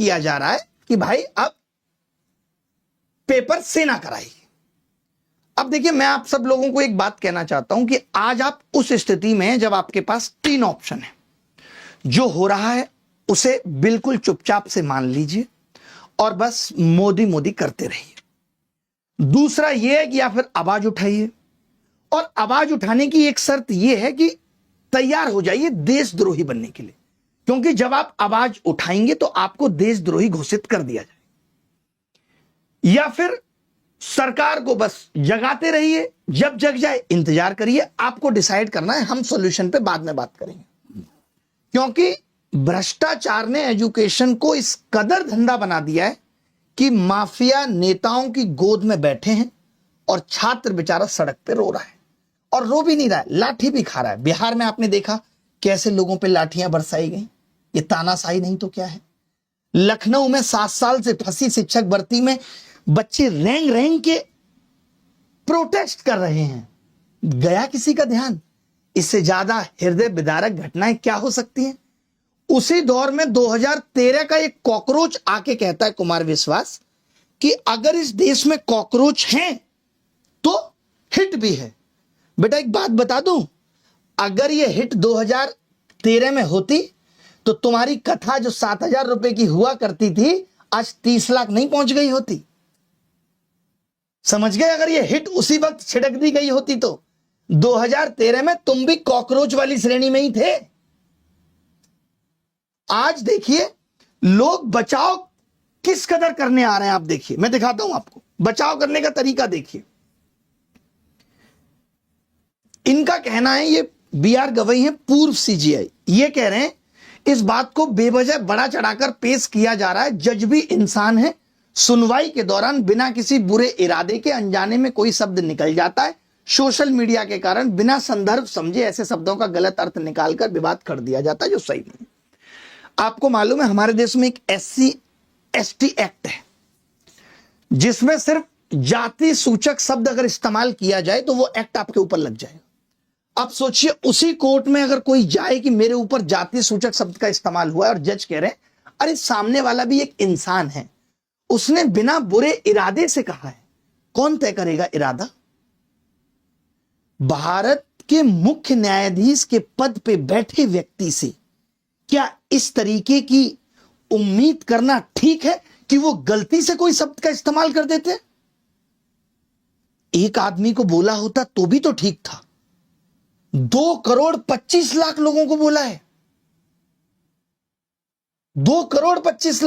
किया जा रहा है कि भाई अब पेपर से ना कराइए। अब देखिए, मैं आप सब लोगों को एक बात कहना चाहता हूं कि आज आप उस स्थिति में हैं जब आपके पास 3 ऑप्शन है। जो हो रहा है उसे बिल्कुल चुपचाप से मान लीजिए और बस मोदी मोदी करते रहिए। दूसरा यह है कि या फिर आवाज उठाइए, और आवाज उठाने की एक शर्त यह है कि तैयार हो जाइए देशद्रोही बनने के लिए, क्योंकि जब आप आवाज उठाएंगे तो आपको देशद्रोही घोषित कर दिया जाए। या फिर सरकार को बस जगाते रहिए, जब जग जाए इंतजार करिए। आपको डिसाइड करना है, हम सॉल्यूशन पे बाद में बात करेंगे। क्योंकि भ्रष्टाचार ने एजुकेशन को इस कदर धंधा बना दिया है कि माफिया नेताओं की गोद में बैठे हैं और छात्र बेचारा सड़क पे रो रहा है, और रो भी नहीं रहा है, लाठी भी खा रहा है। बिहार में आपने देखा कैसे लोगों पे लाठियां बरसाई गई। ये तानाशाही नहीं तो क्या है। लखनऊ में 7 साल से फंसी शिक्षक भर्ती में बच्चे रेंग रेंग के प्रोटेस्ट कर रहे हैं। गया किसी का ध्यान? इससे ज्यादा हृदय विदारक घटनाएं क्या हो सकती हैं। उसी दौर में 2013 का एक कॉकरोच आके कहता है, कुमार विश्वास, कि अगर इस देश में कॉकरोच हैं तो हिट भी है। बेटा एक बात बता दूं, अगर ये हिट 2013 में होती तो तुम्हारी कथा जो 7,000 रुपए की हुआ करती थी आज 30 लाख नहीं पहुंच गई होती। समझ गए? अगर ये हिट उसी वक्त छिड़क दी गई होती तो 2013 में तुम भी कॉकरोच वाली श्रेणी में ही थे। आज देखिए लोग बचाव किस कदर करने आ रहे हैं। आप देखिए, मैं दिखाता हूं आपको बचाव करने का तरीका। देखिए, इनका कहना है, ये बीआर गवई हैं, पूर्व सीजीआई, ये कह रहे हैं इस बात को बेवजह बड़ा चढ़ाकर पेश किया जा रहा है। जज भी इंसान है, सुनवाई के दौरान बिना किसी बुरे इरादे के अनजाने में कोई शब्द निकल जाता है। सोशल मीडिया के कारण बिना संदर्भ समझे ऐसे शब्दों का गलत अर्थ निकालकर विवाद कर दिया जाता है, जो सही नहीं। आपको मालूम है हमारे देश में एक SC/ST एक्ट है जिसमें सिर्फ जाति सूचक शब्द अगर इस्तेमाल किया जाए तो वो एक्ट आपके ऊपर लग जाएगा। अब सोचिए, उसी कोर्ट में अगर कोई जाए कि मेरे ऊपर जाति सूचक शब्द का इस्तेमाल हुआ है, और जज कह रहे हैं अरे सामने वाला भी एक इंसान है, उसने बिना बुरे इरादे से कहा है, कौन तय करेगा इरादा? भारत के मुख्य न्यायाधीश के पद पे बैठे व्यक्ति से क्या इस तरीके की उम्मीद करना ठीक है कि वो गलती से कोई शब्द का इस्तेमाल कर देते? एक आदमी को बोला होता तो भी तो ठीक था। 2,25,00,000 लोगों को बोला है। 2,25,00,000